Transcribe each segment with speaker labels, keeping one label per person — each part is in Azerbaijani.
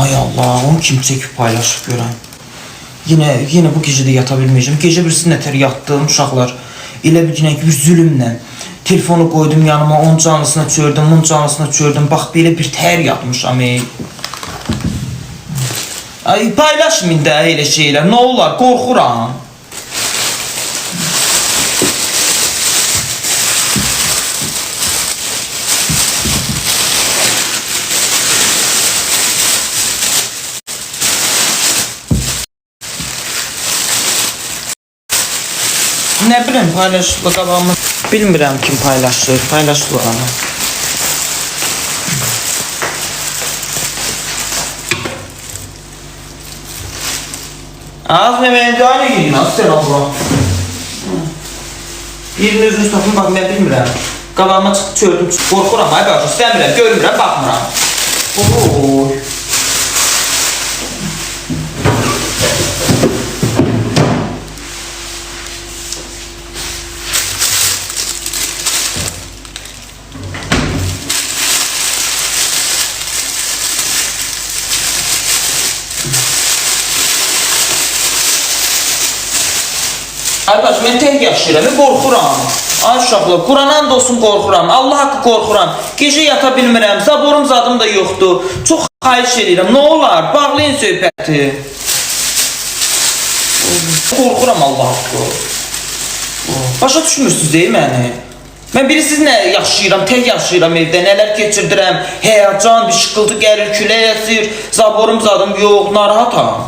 Speaker 1: Ay Allah, onu kim çəkib paylaşıb görəm. Yine bu gece de yata bilmeyeceğim. Gece birisi nətər yatdım uşaqlar. Elə bir günə bir zülümlə. Telefonu koydum yanıma, onun canlısına çördüm, bunun canlısına çördüm. Bax, belə bir tər yatmışam. Ay, paylaşmayın da elə şeylər. Nə olar, qorxuram. Ne bileyim, paylaşılı qabağımı bilmirəm kim paylaşır, paylaşılı ama. Az memeli aynı giyin, az sen abla. Birinin üzünü tapın, bak ben bilmirəm. Qabağıma çıxıb çördüm, qorxuram, ay başa, istəmirəm, görmürəm, baxmıram. Oy. Arkadaş, mən tək yaşayıram, qorxuram. Ay uşaqlar, Qurana and olsun qorxuram, Allah haqqı qorxuram. Gecə yata bilmirəm, zaborum zadım da yoxdur. Çox xahiş edirəm, nə olar, bağlayın söhbəti. Qorxuram Allah haqqı. Başa düşmürsünüz deyil məni? Mən bilirsiniz nə yaşayıram, tək yaşayıram evdə, nələr keçirdirəm. Həyəcan, bir şıqqıltı gəlir, külək əsir, zaborum zadım yox, narahatam.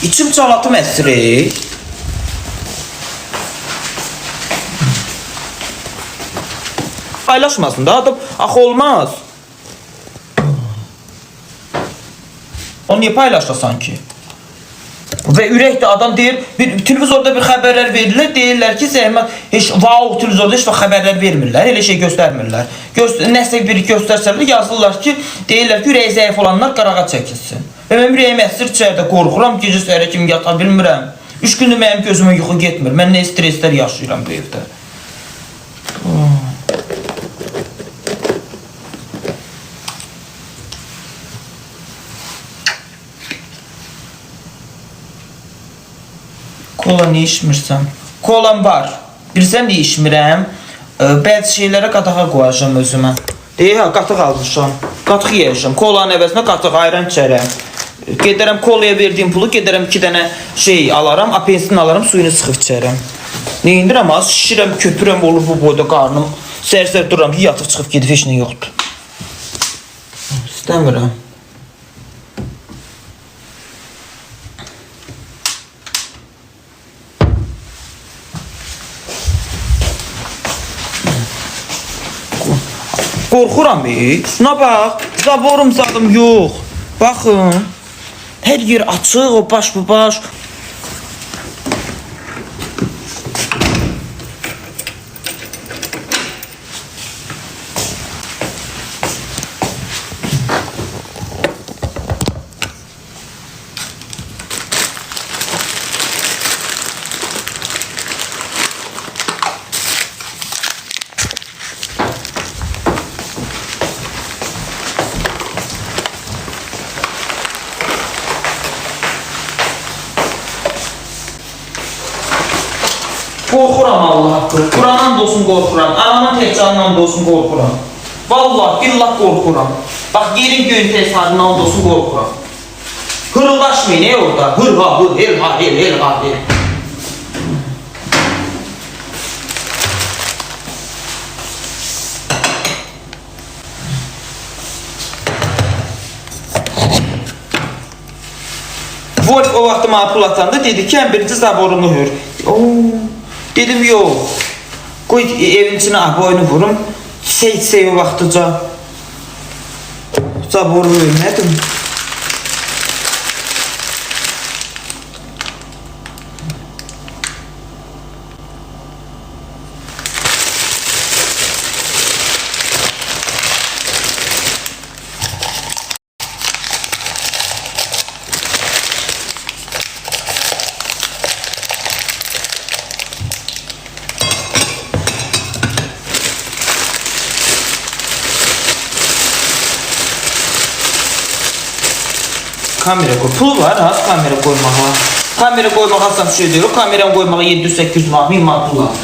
Speaker 1: İçim çalatım əsri. Paylaşmasın da adam, axı olmaz. Onu niye paylaşlasan ki? Ve ürəkdə adam deyir, televizorda bir xəbərlər verirlər, deyirlər ki, heç televizorda heç xəbərlər vermirlər, elə şey göstərmirlər. Nəsə biri göstərsələr, yazırlar ki, deyirlər ki, ürəyi zəif olanlar qarağa çəkilsin. Və mən ürəyim əsir içərdə, qorxuram, gecə səhərə kimi yata bilmirəm. 3 gündür mənim gözümə yuxu getmir, mən nə streslər yaşayıram bu evdə. Kola ne içmirsəm? Kolam var. Bilsəm ne içmirəm? Bəzi şeylərə qatağa qoyacam özümə. Ha, qatıq almışam. Qatıq yiyəcəm. Kolanın əvəzinə qatıq, ayran içərəm. Gedərəm kolaya verdiğim pulu, gedərəm 2 dənə şey alaram, apensin alaram, suyunu sıxıb içərəm. Ne indirəm, az şişirəm, köpürəm, olur bu boyda qarnım. Sər-sər duram ki, yatıb çıxıb gedib, heç nə yoxdur. İstəmirəm. Qorxuram, şuna bax, zaborum zadım yox. Baxın, hər yer açıq, o baş bu baş. Qorxuram Allah haqqı. Qurandan da olsun qorxuram. Anamın tək canından da olsun qorxuram. Vallahi billah qorxuram. Bax yerin göyün təsadüfindən da olsun qorxuram. Hırıldaşmayın ey orada. Hır ha hır, hel ha hel, hel ha hel. Wolf o vaxtı mənə pul atanda dedi ki, ən birinci zaborunu hör. Dedim yox. Qoy evin içine boynu vurum. Çiçək o vaxtıca zaboru vermədim. Kamera koy. Pul var az kamera koymağa. Kamera koymağa asan bir şey değil. O kameranı koymağa 700-800 manat, 1000 manat pul lazım.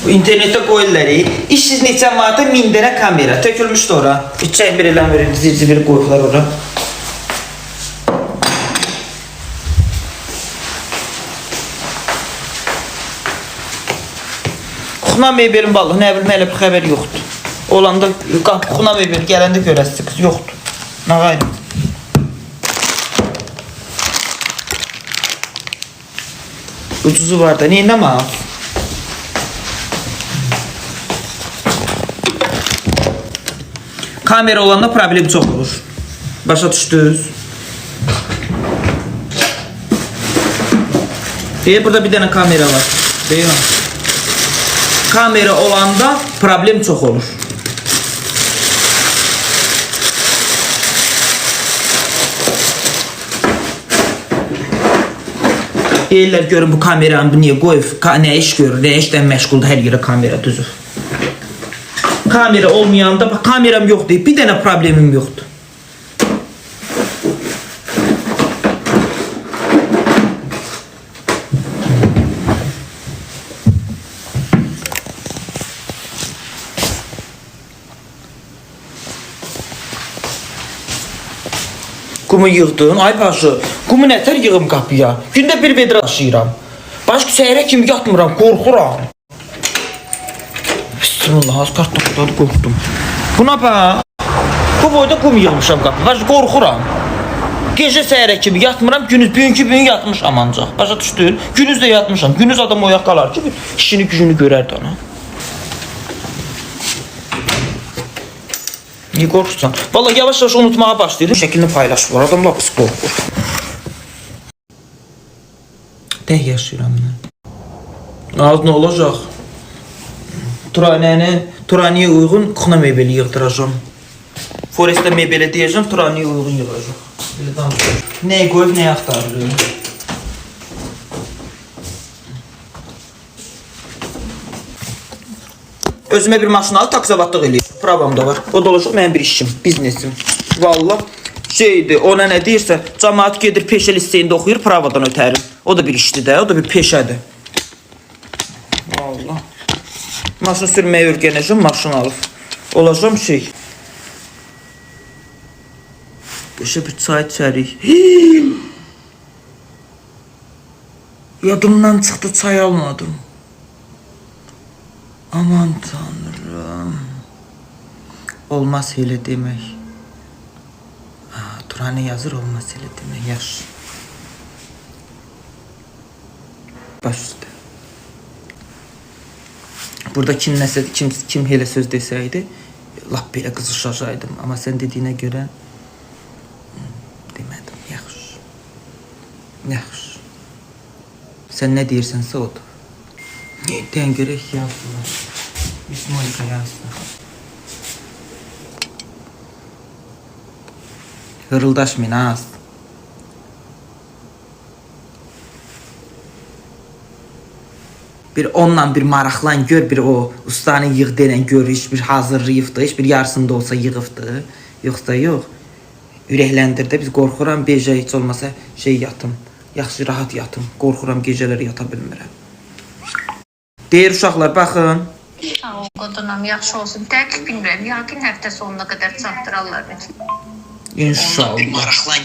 Speaker 1: Bu internette koyulları. İşsiz neçə manata 1000 dənə kamera. Tökülmüşdü ora. İçək bir eləm verir, zircibiri qoyublar ora. Xuna mebelin balı, nə bilim, hələ bir xəbər yoxdur. Olanda, Xuna mebel gələndə görəsiniz, yoxdur. Nə qayım? Ucuzu var da, neyə nə mal? Kamera olanda problem çox olur. Başa düşdünüz? Deyir, burada bir dənə kamera var. Deyir. Kamera olanda problem çox olur. Deyirlər, görün bu kameranı niyə qoyub, nə iş görür, nə işdən məşğuldur, hər yerə kamera düzür. Kamera olmayanda, bax, kameram yox deyib, bir dənə problemim yoxdur. Qumu yığdın, ay başı, qumu nətər yığım qapıya? Gündə bir vedra daşıyıram. Başqa səhərə kimi yatmıram, qorxuram. Bismillah, az kartdan qorxdum. Buna bax, bu boyda qum yığmışam qapıya, başqa qorxuram. Gecə səhərə kimi yatmıram, bugünkü gün yatmışam ancaq. Başa düşdün? Günüz də yatmışam, günüz adam oyaq qalar ki, işini gücünü görərdi ona. Niyə qorxursan? Vallahi yavaş-yavaş unutmağa başlayır. Şəklini paylaşırlar. Adamlar pis qorxur. Tək yaşayıram mən. Az nə olacaq? Turaniyə uyğun Xuna mebeli yığdıracağım. Forestdə mebeli deyəcəm, Turaniyə uyğun yığacaq. Nəyi qoyub, nəyi axtarırım? Özümə bir maşın alıb taksivatlıq eləyir. Pravam da var. O da olacaq mənim bir işim, biznesim. Vallahi şeydir, ona nə deyirsə, cəmaət gedir peşə liseyində oxuyur, pravadan ötərim. O da bir işdir də, o da bir peşədir. Vallahi. Maşın sürməyə öyrənəcəm, maşın alıb. Olacam şey. Beşə bir çay içərik. Yadımdan çıxdı, çay almadım. Aman tanrım. Olmaz elə demək. Turanə yazır, olmaz elə demək. Yaxşı. Baş üstə. Burada kim nəsə, kim elə söz desəydi, lap belə qızışacaqdım. Amma sən dediyinə görə demədim. Yaxşı. Yaxşı. Sən nə deyirsənsə odur. Neydən görək yazdılar. İsmail'ə yazdılar. Hırıldaşmayın az. Bir onunla bir maraqlan gör, bir o ustanı yığ denən gör, iş bir hazırlayıbdı, iş bir yarısında olsa yığıbdı. Yoxsa yox. Ürəkləndirdi, biz qorxuram, gecə heç olmasa şey yatım. Yaxşı, rahat yatım. Qorxuram, gecələri yata bilmirəm. Deyir uşaqlar, baxın.
Speaker 2: Sağ ol, qadınam, yaxşı olsun. Təklif bilmirəm, yaqin həftə sonuna qədər çatdırarlar.
Speaker 1: İnşallah.
Speaker 2: Maraqlan.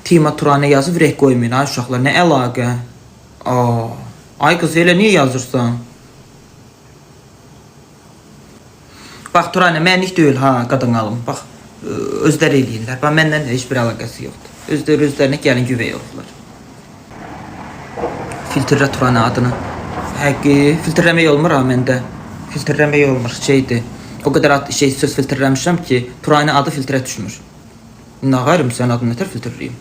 Speaker 1: Tima Turanə yazıb, ürək qoymayın, ay uşaqlar, nə əlaqə? Ay qız, elə niyə yazırsan? Bax, Turanə, mənlik deyil, qadın alım. Bax, özləri eləyirlər. Bax, məndən heç bir əlaqəsi yoxdur. Özlərinə gəlin güvey oldular. Filtrlə Turanə adını. Həqqi, filtrləmək olmur məndə. Filtrləmək olmur, şeydir. O qədər söz filtrləmişəm ki, Turanə adı filtrə düşmür. Nə qayırım, sən adını nətər filtrləyim?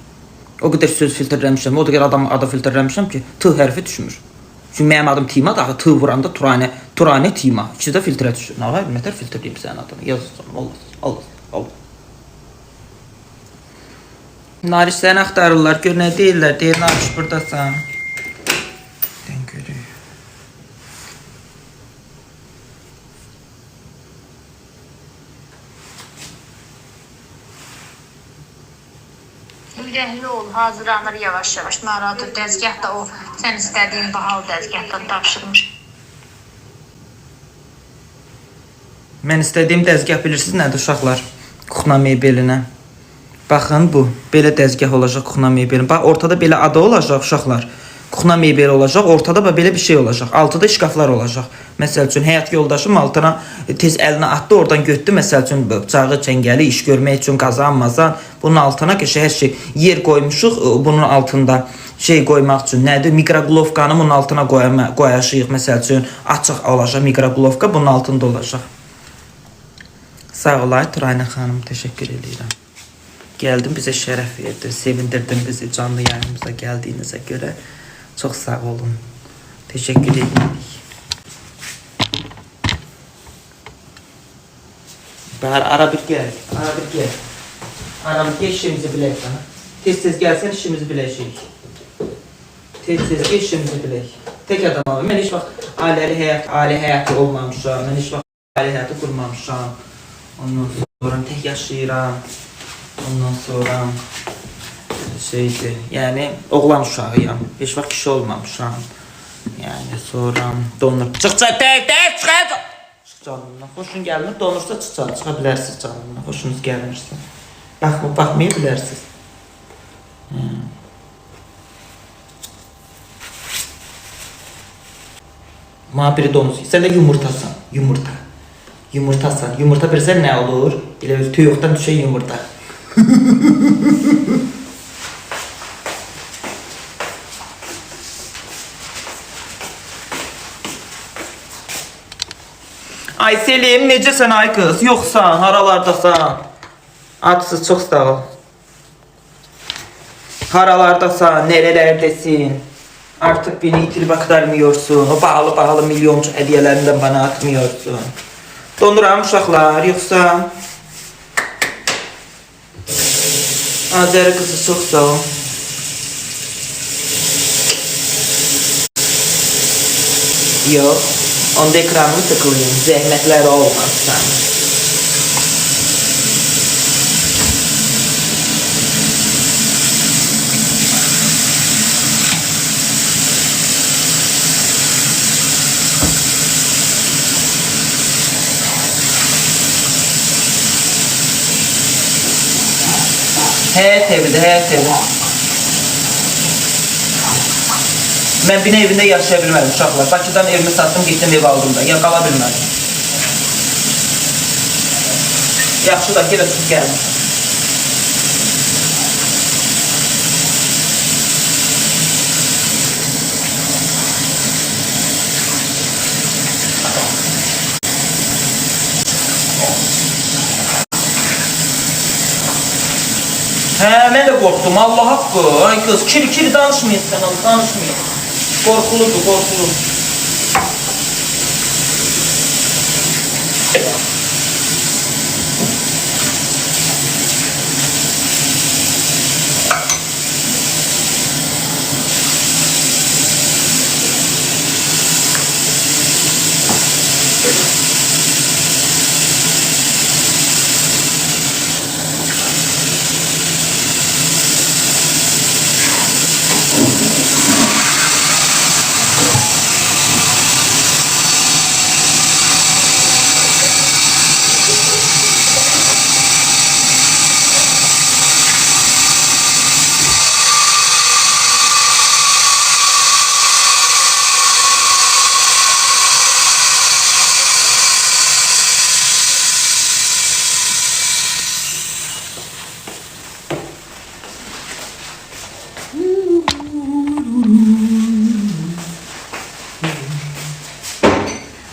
Speaker 1: O qədər söz filtrləmişəm, o qədər adam adı filtrləmişəm ki, T hərfi düşmür. Çünki mənim adım Tima, daha T vuranda Turanə Tima. İkisi də filtrə düşür. Nə qayırım, nətər filtrləyim sən adını? Yazırsam, Allah. Nariş səni axtarırlar, gör nə deyirlər, deyir Nariş buradasan.
Speaker 2: ürəkli ol, hazırlanır yavaş-yavaş. Narahat ol, dəzgah da o sən istədiyin bahalı dəzgahdan tapşırmış.
Speaker 1: Mən istədiyim dəzgah bilirsiniz nədir uşaqlar? Kuxna mebelinə. Baxın bu, belə dəzgah olacaq kuxna mebelin. Bax, ortada belə adı olacaq uşaqlar. Kuxna mebeli olacaq, ortada belə bir şey olacaq. Altıda şkaflar olacaq. Məsəl üçün, həyat yoldaşım altına tez əlinə atdı, oradan götdü. Məsəl üçün, bıçağı, çəngəli, iş görmək üçün qazanmazan. Bunun altına ki, hər şey yer qoymuşuq, bunun altında şey qoymaq üçün. Nədir? Mikroglovkanı bunun altına qoyacağıq. Məsəl üçün, açıq olacaq mikroglovka, bunun altında olacaq. Sağ olay, Turayna xanım, təşəkkür edirəm. Geldin, bize şeref verdin, sevindirdin bizi canlı yayınımıza geldiğinize göre. Çok sağ olun. Teşekkür ederim. Bahar, ara bir gel. Ara bir gel. Ara bir gel, işimizi bilek sana. Tez gelsen işimizi bilecek. Tez gel, işimizi bilek. Tek adam abi. Ben hiç bak aile hayatı olmamışam. Ben hiç bak aile hayatı kurmamışam. Ondan sonra tek yaşayıram. Ondan sonra şeydi, yani oğlan uşağıyam. Hiç vaxt kişi olmamışam. Yani sonra donur. Çıx tek çıx. Çıx canımdan. Xoşun gəlmir, donursa çıxa bilərsiniz canımdan. Xoşunuz gəlmirsə. Baxmaya bilərsiniz. Ma biri donuz. Sən də yumurtasan. Yumurtasan. Yumurta bilirsən nə olur? Elə tüyüqdən düşən yumurta. Ay Selim, necəsən ay qız? Yoxsan, haralardasan? Adsız, çox sağ ol. Haralardasan, nerelerdesin? Artık beni itilip aktarmıyorsun. O pahalı milyoncu hediyelerinden bana atmıyorsun. Donuram uşaqlar, yoxsa? Azeri kızı çok sağ ol. Yok. Onda ekranımı tıklayayım. Zəhmətlər olmazsan. Həyat evidir. Mən bina evində yaşaya bilmədim uşaqlar. Bakıdan evimi satdım, getdim ev aldım da. Ya qala bilmədim. Yaxşı da gələ çıxıb gəlmişəm. Mən də qorxdum, Allah haqqı. Ay qız, kiri danışmayın sən, danışmayın. Qorxuludur.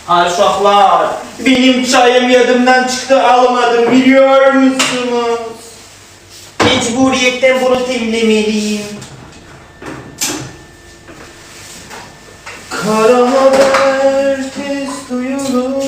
Speaker 1: Ay uşaqlar, benim çayım yadımdan çıktı, almadım, biliyor musunuz? Mecburiyetten bunu temlemeliyim. Kara haber tez duyulur.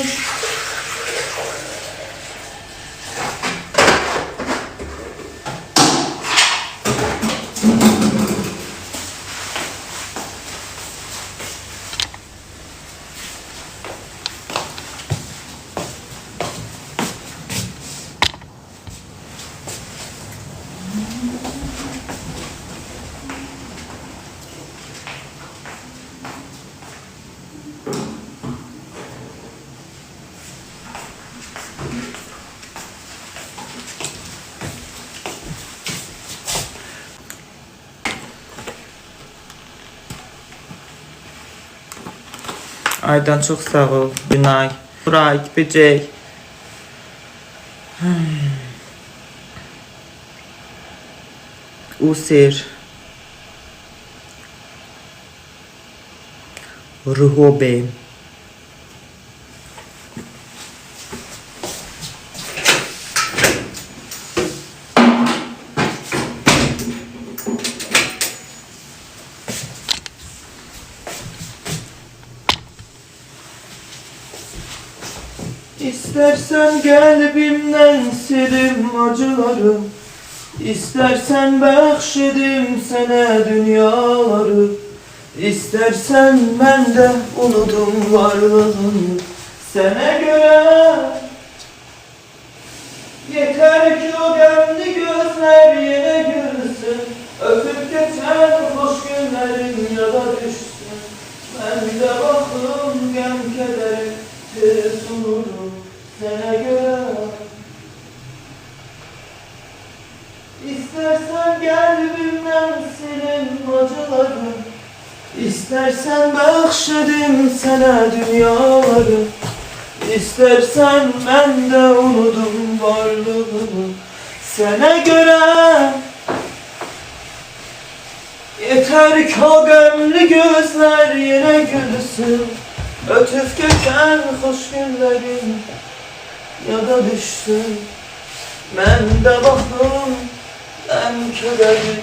Speaker 1: Aydan çok sağ ol. Günay. Buray, Böcek. Usir. Ruhobe. İstersen kalbimden silim acıları, İstersen bəxşedim sənə dünyaları, İstersen ben de unudum varlığını sənə görə. Yeter ki o gömlü gözler yine gülsün, öpüp geçen hoş günlerin ya da düşsün. Ben de bakım gem kederi tez unurum sənə görə. İstersen kalbimden silin acıları, İstersen bəxşedim sənə dünyaları, İstersen ben de unudum varlığımı sənə görə. Yeter ki o gömlü gözler yine gülsün, ötüp geçen hoş günlerin ya da düşsün. Ben de bakım hem kederi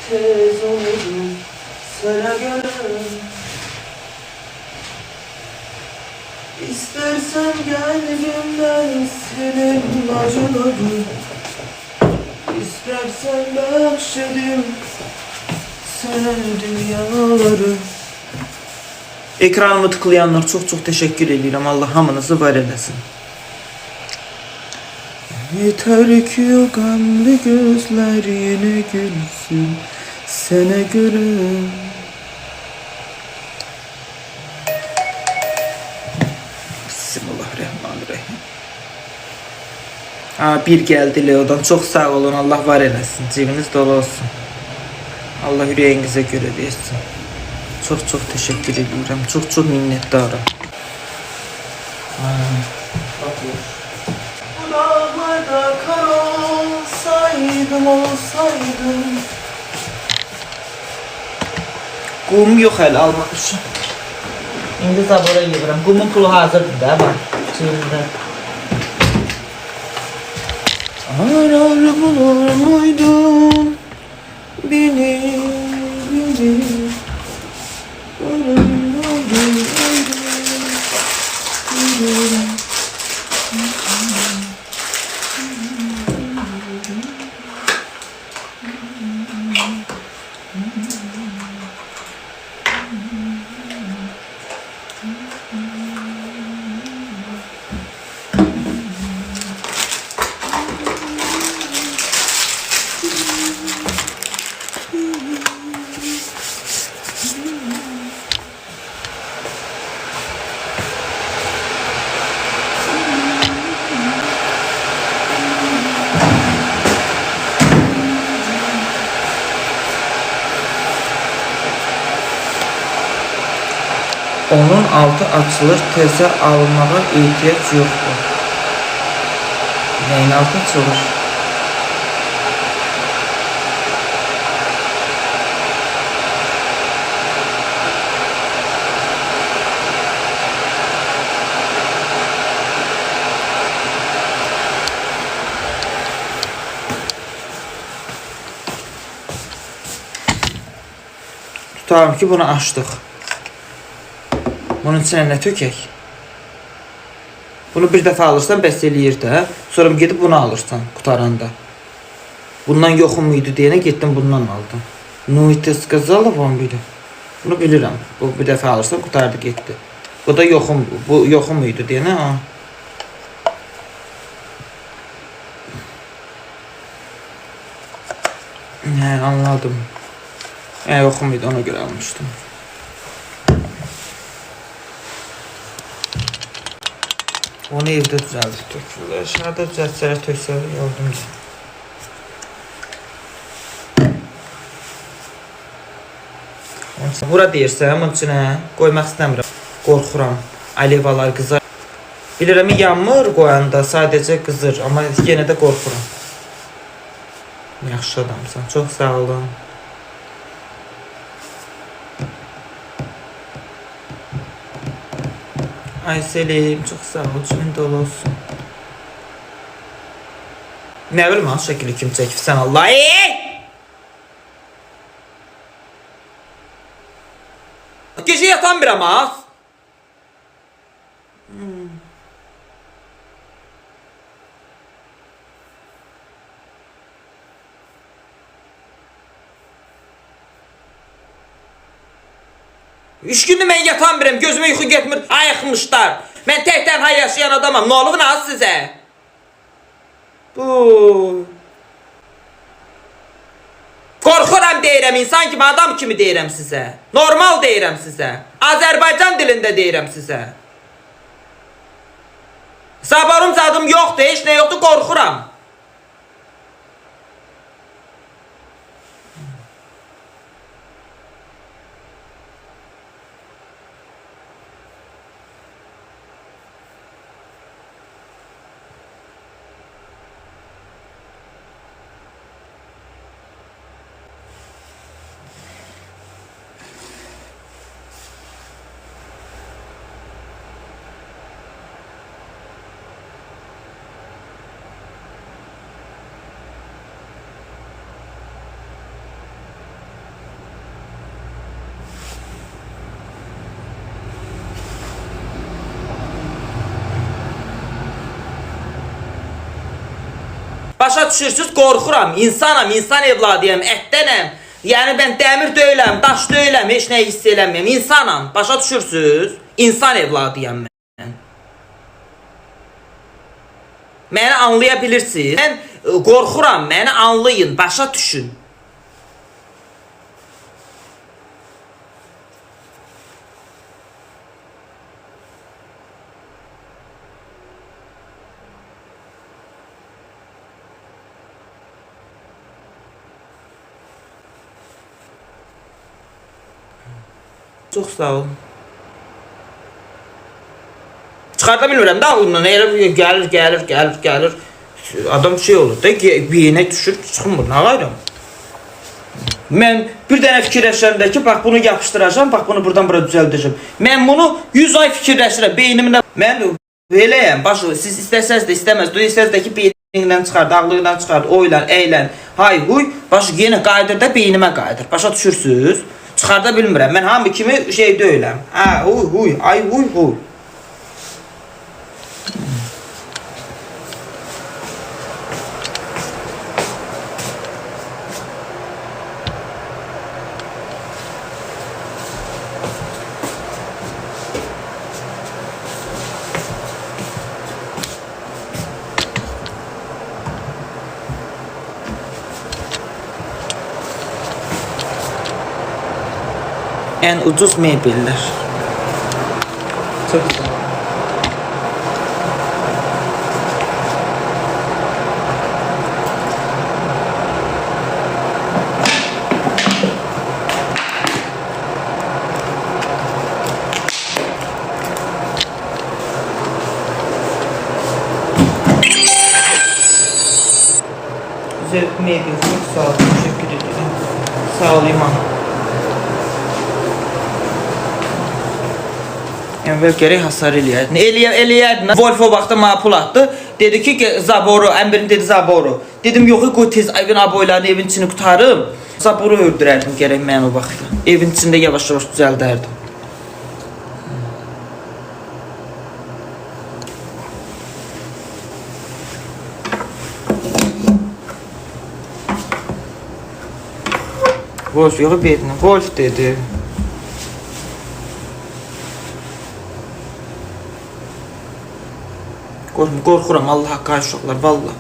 Speaker 1: tez olurum sənə görə. İstersen kalbimden silin acıları, İstersen bəxşedim sənə dünyaları. Ekranımı tıklayanlar çok teşekkür ederim. Allah hamınızı var eləsin. Yeter ki o gamlı gözler yine gülsün sənə görə. Bismillahirrahmanirrahim. Bir geldi Leo'dan. Çok sağ olun. Allah var eləsin. Cebiniz dolu olsun. Allah yüreğinize göre versin. Çok teşekkür ediyorum. Çok minnettarım. Bu dağlarda kar olsaydım. Kum yok hələ almamışım. İndi zabora yığıram. Qumun pulu hazırdır da bak. Çiğimdə. Arar bulur muydun beni. Onun altı açılır, tezə alınmağa ehtiyac yoxdur. Neyin altı açılır? Tutalım ki bunu açdıq. Bunun içine ne tökək? Bunu bir dəfə alırsan bəs eləyir də. Sonra gedib bunu alırsan qutaranda. Bundan yoxum idi deyənə getdim bundan aldım. Ну и ты сказала вам biri. Bunu bilirəm. Bu bir dəfə alırsan qutardı getdi. Bu da yoxum idi deyənə. Anladım. Yoxum idi, ona görə almışdım. Onu evdə düzəldir tökürlər. Aşağıda düzəltsələr töksələr yardımcı. Bura deyirsən, bunun içinə qoymaq istəmirəm. Qorxuram. Alevalar qızar. Bilirəm yanmır qoyanda, sadəcə qızır, amma yenə də qorxuram. Yaxşı adamsan, çox sağ olun. Ay Selim, çox sağ ol, kimin dolu olsun. Nə bilim, hansı şəkili kim çəkibsən Allah? Gecə yatan bir ama. Üç gündür mən yatan birəm, gözümə yuxu getmir, ayıqmışlar. Mən tək tənha yaşayan adamam, nə olub az sizə? Bu. Qorxuram deyirəm, insan kimi, adam kimi deyirəm sizə. Normal deyirəm sizə. Azərbaycan dilində deyirəm sizə. Sabarım zadım yoxdur, heç nə yoxdur, qorxuram. Başa düşürsünüz, qorxuram, insanam, insan evladıyam, ətdənəm. Yəni mən dəmir deyiləm, daş deyiləm, heç nə hiss eləməyəm, insanam. Başa düşürsünüz, insan evladıyam mən. Məni anlaya bilirsiniz. Mən qorxuram, məni anlayın, başa düşün. Çox sağ ol. Çıxarda bilmirəm də ağlımdan. Gəlir. Adam şey olur da, beyinə düşür, çıxmır. Nə qayram? Mən bir dənə fikirləşirəm ki, bax bunu yapışdıracağım, bax bunu buradan bura düzəldəcəm. Mən bunu 100 ay fikirləşirəm, beynimdən. Mən beləyəm, başı, siz istəsəz də, istəsəz də ki, beynindən çıxardı, ağlığından çıxardı, oylan, əylən, hay, huy, başı yenə qaydır da beynimə qaydır. Başa düşürsünüz? Çıxarda bilmirəm. Mən hamı kimi şey deyiləm. Hə, huy, ay, huy. En ucuz mebellər. Çok güzel. Güzel mebel, çok sağ ol. Teşekkür ederim. Sağ ol İman. Əvvəl gərək hasar eləyərdin. Eləyərdin. Volvo vaxtda mənə pul atdı. Dedi ki, Zaboru, əmbirin dedi Zaboru. Dedim, yox, qoy tez evin aboylarını evin içini qutarım. Zaboru öldürərdim gərək mən o vaxtda. Evin içində yavaş-yavaş düzəldərdim. Wolf, yox, bedin. Wolf dedi. Qorxuram, Allah haqqı uşaqlar, vallah.